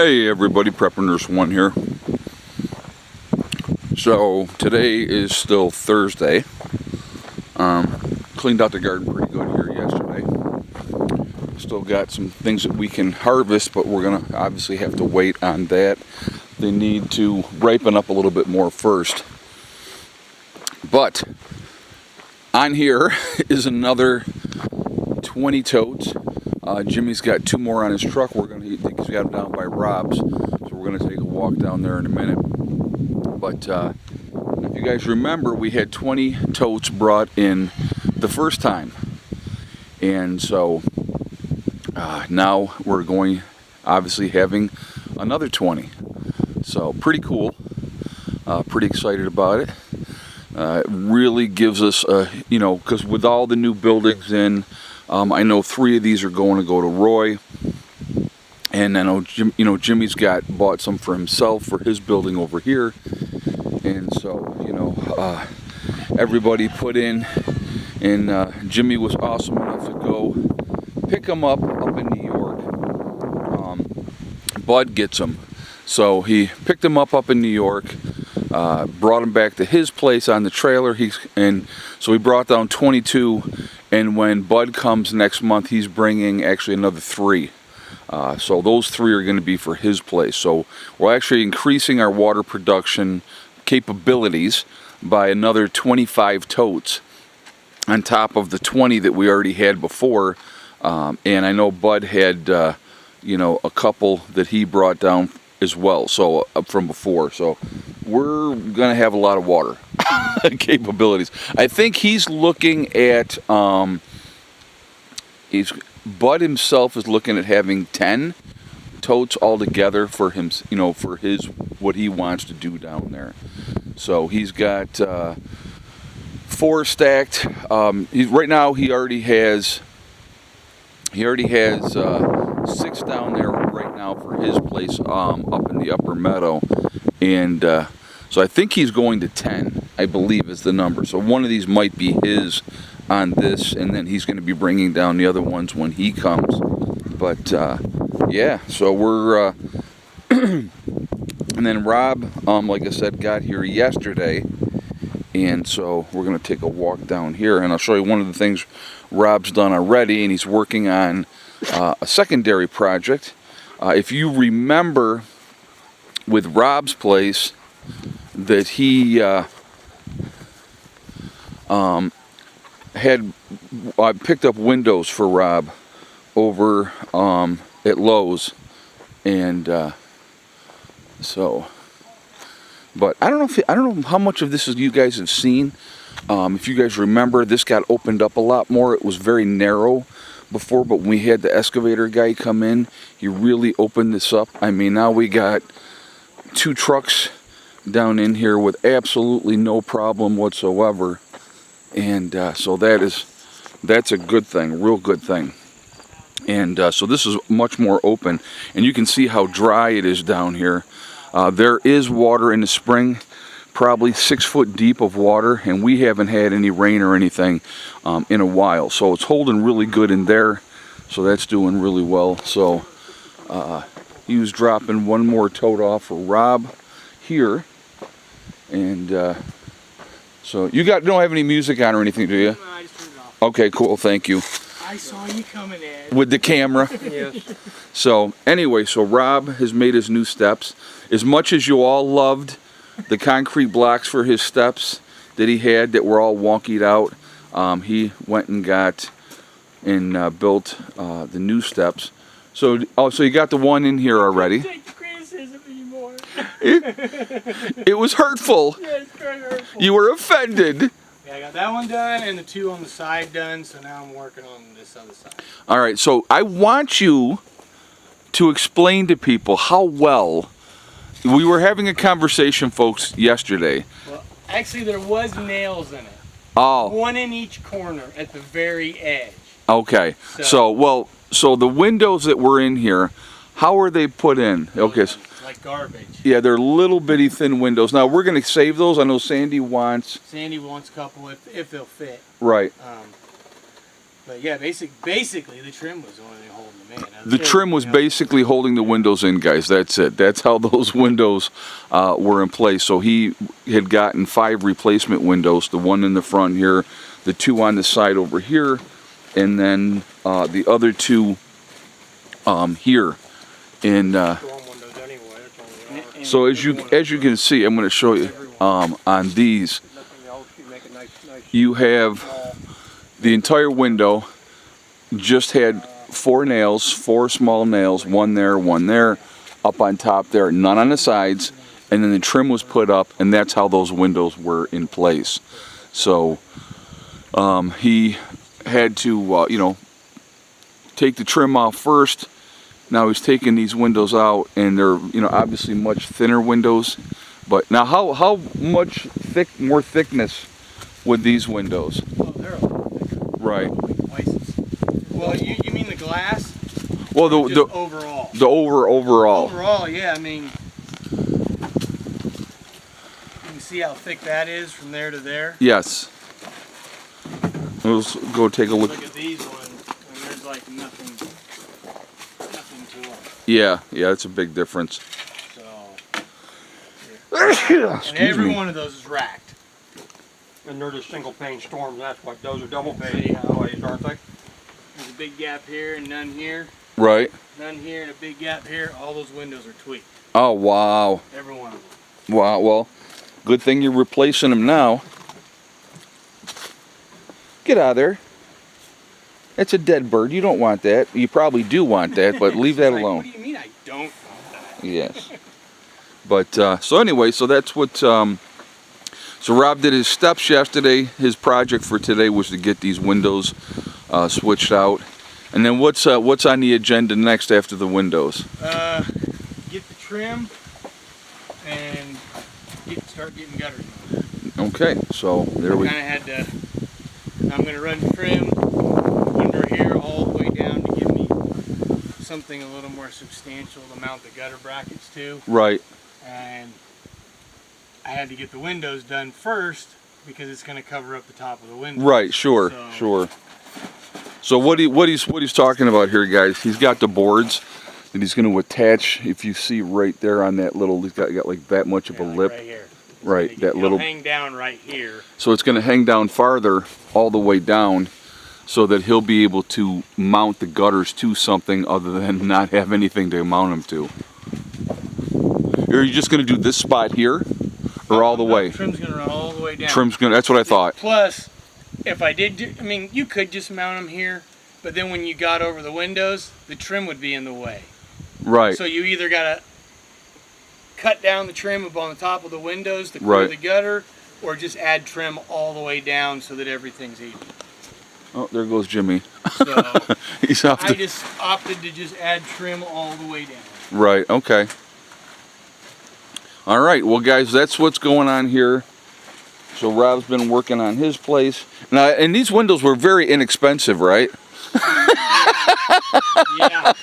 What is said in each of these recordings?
Hey everybody, Prepper Nurse 1 here. So today is still Thursday. Cleaned out the garden pretty good here yesterday. Still got some things that we can harvest, but we're gonna obviously have to wait on that. They need to ripen up a little bit more first. But on here is another 20 totes. Jimmy's got 2 more on his truck. He's got them down by Rob's, so we're gonna take a walk down there in a minute. But if you guys remember, we had 20 totes brought in the first time, and so now we're obviously having another 20. So pretty cool. Pretty excited about it. It really gives us, because with all the new buildings in. I know 3 of these are going to go to Roy, and I know Jimmy's bought some for himself for his building over here, and so everybody put in, and Jimmy was awesome enough to go pick them up in New York. Bud gets them, so he picked them up in New York, brought them back to his place on the trailer. So he brought down 22. And when Bud comes next month, he's bringing actually another 3. So those 3 are going to be for his place. So we're actually increasing our water production capabilities by another 25 totes on top of the 20 that we already had before. And I know Bud had, a couple that he brought down as well, so from before. So we're going to have a lot of water capabilities. I think he's looking at, Bud himself is looking at having 10 totes altogether for him, for what he wants to do down there. So he's got 4 stacked. Right now he already has 6 down there right now for his place up in the upper meadow, and so I think he's going to 10, I believe is the number. So one of these might be his on this, and then he's going to be bringing down the other ones when he comes. But yeah, so we're and then Rob, like I said, got here yesterday, and so we're going to take a walk down here, and I'll show you one of the things Rob's done already, and he's working on a secondary project. If you remember with Rob's place that he I picked up windows for Rob over at Lowe's, and but I don't know how much of this you guys have seen. If you guys remember, this got opened up a lot more. It was very narrow before, but when we had the excavator guy come in, he really opened this up. I mean, now we got 2 trucks down in here with absolutely no problem whatsoever, and so that's a good thing, real good thing. And so this is much more open, and you can see how dry it is down here. There is water in the spring, probably 6 foot deep of water, and we haven't had any rain or anything in a while, so it's holding really good in there, so that's doing really well. So he was dropping 1 more tote off for Rob here, and so you don't have any music on or anything, do you? No, I just turned it off. Okay, cool, thank you. I saw you coming in. With the camera. Yes. So anyway, so Rob has made his new steps. As much as you all loved the concrete blocks for his steps that he had that were all wonkied out, he went and got and built the new steps. So you got the one in here already. I don't take the criticism anymore. It was hurtful. Yeah, it's very hurtful. You were offended. Yeah, I got that one done and the 2 on the side done, so now I'm working on this other side. All right, so I want you to explain to people how well. We were having a conversation, folks, yesterday. Well, actually, there was nails in it. Oh. 1 in each corner at the very edge. Okay. So the windows that were in here, how are they put in? Okay. Like garbage. Yeah, they're little bitty thin windows. Now we're going to save those. I know Sandy wants a couple if they'll fit. Right. But yeah, basically the trim was the only thing holding them in. The trim was basically holding the windows in, guys. That's it. That's how those windows were in place. So he had gotten 5 replacement windows, the one in the front here, the 2 on the side over here, and then the other 2 here. And so as you can see, I'm going to show you on these. You have the entire window just had 4 nails, 4 small nails, one there, up on top there, none on the sides, and then the trim was put up, and that's how those windows were in place. So he had to, you know, take the trim off first. Now he's taking these windows out, and they're, you know, obviously much thinner windows. But now, how much more thickness with these windows? Oh, they're a lot thicker. Right. Well, you mean the glass? Well, the overall. The overall. Overall, yeah. I mean, you can see how thick that is from there to there. Yes. Let's go take a look. Look at these ones, and there's like nothing to them. Yeah, that's a big difference. So, Excuse and every me. one of those is racked. And they're just single pane storms, that's what, those are double pane always, aren't they? There's a big gap here and none here. Right. None here and a big gap here. All those windows are tweaked. Oh, wow. Every one of them. Wow, well, good thing you're replacing them now. Get out of there. That's a dead bird. You don't want that. You probably do want that, but leave that Like, alone. what do you mean I don't want that? Yes. But, so anyway, so that's what, so Rob did his steps yesterday. His project for today was to get these windows switched out. And then what's on the agenda next after the windows? Get the trim and start getting gutters. Okay, so there we. Kind of had to. I'm going to run trim under here all the way down to give me something a little more substantial to mount the gutter brackets to. Right. And I had to get the windows done first because it's going to cover up the top of the window. Right. Sure. So, Sure. So what he's talking about here, guys? He's got the boards that he's going to attach. If you see right there on that little, he's got like that much of a like lip. right here. Right. That little. Hang down right here. So it's going to hang down farther, all the way down, so that he'll be able to mount the gutters to something other than not have anything to mount them to. Are you just going to do this spot here, or all the way? Trim's going to run all the way down. Trim's going. That's what I thought. Plus, if I did do, I mean, you could just mount them here, but then when you got over the windows, the trim would be in the way. Right. So you either got to cut down the trim up on the top of the windows to clear the gutter, or just add trim all the way down so that everything's even. Oh, there goes Jimmy. So He's off. I just opted to just add trim all the way down. Right. Okay. All right. Well, guys, that's what's going on here. So Rob's been working on his place. Now, and these windows were very inexpensive, right? Yeah.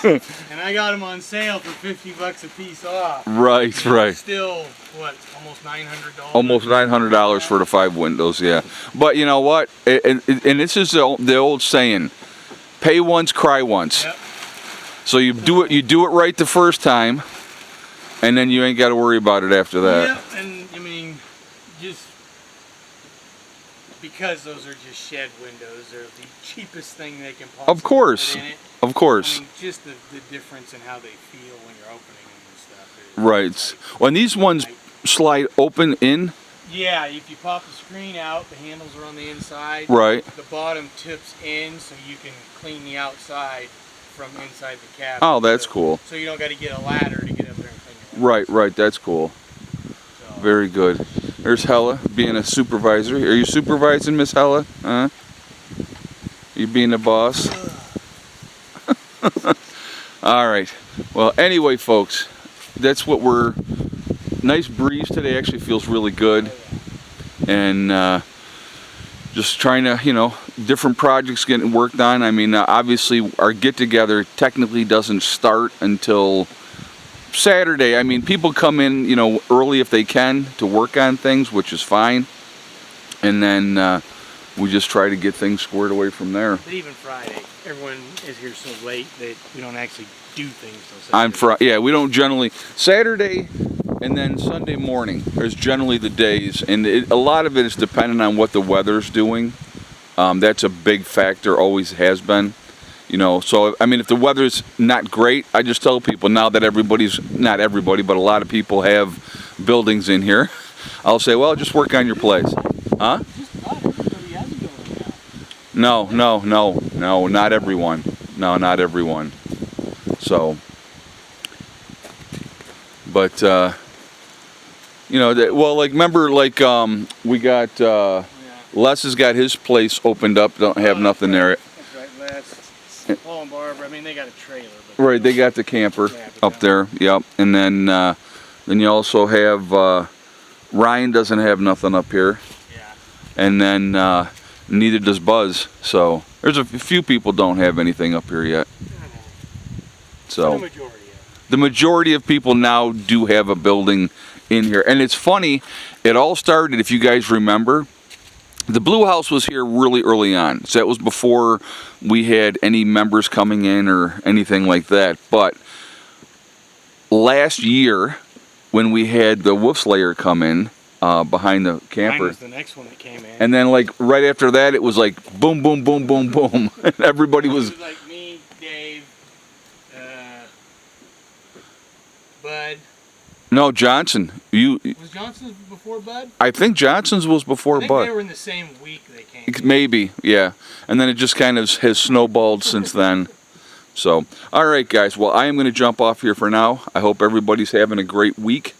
And I got them on sale for $50 a piece off. Right. Right. Still, what, almost $900? Almost $900 for the 5 windows, yeah. But you know what? And this is the old saying: pay once, cry once. Yep. So you do it right the first time, and then you ain't got to worry about it after that. Yep, and I mean, just because those are just shed windows, they're the cheapest thing they can possibly Of course. put in it. Of course. I mean, just the difference in how they feel when you're opening them and stuff. Right. When these ones slide open in. Yeah, if you pop the screen out, the handles are on the inside. Right. The bottom tips in so you can clean the outside from inside the cabin. Oh, that's cool. So you don't got to get a ladder to get up there and clean your Right, right. That's cool. So, Very good. There's Hella being a supervisor. Are you supervising, Miss Hella? Huh? You being the boss? All right. Well, anyway, folks, that's what we're. Nice breeze today. Actually feels really good. And just trying to, different projects getting worked on. I mean, obviously our get-together technically doesn't start until Saturday. I mean, people come in, early if they can to work on things, which is fine. And then we just try to get things squared away from there. But even Friday, everyone is here so late that we don't actually do things till On Saturday. Friday, yeah, we don't generally. Saturday and then Sunday morning is generally the days, and a lot of it is dependent on what the weather's doing. That's a big factor, always has been. You know, so I mean, if the weather's not great, I just tell people now that not everybody, but a lot of people have buildings in here. I'll say, well, just work on your place, huh? Just about everybody has a building now. No, not everyone. No, not everyone. So, but you know, well, like remember, like we got Les has got his place opened up. Don't have nothing there. That's right, Les. Paul and Barbara, I mean, they got a trailer. But Right, they got the camper up there. Yep, and then you also have Ryan doesn't have nothing up here. Yeah. And then neither does Buzz. So there's a few people don't have anything up here yet. So the majority of people now do have a building in here. And it's funny, it all started, if you guys remember, the Blue House was here really early on. So that was before we had any members coming in or anything like that. But last year, when we had the Wolf Slayer come in behind the camper. Mine was the next one that came in. And then like right after that, it was like boom, boom, boom, boom, boom. And everybody was... It was like me, Dave, Bud. No, Johnson. Was Johnson's before Bud? I think Johnson's was before I think Bud. they were in the same week they came. Maybe, yeah. And then it just kind of has snowballed since then. So, all right, guys. Well, I am going to jump off here for now. I hope everybody's having a great week.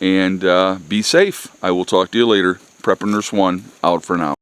And be safe. I will talk to you later. Prepper Nurse 1 out for now.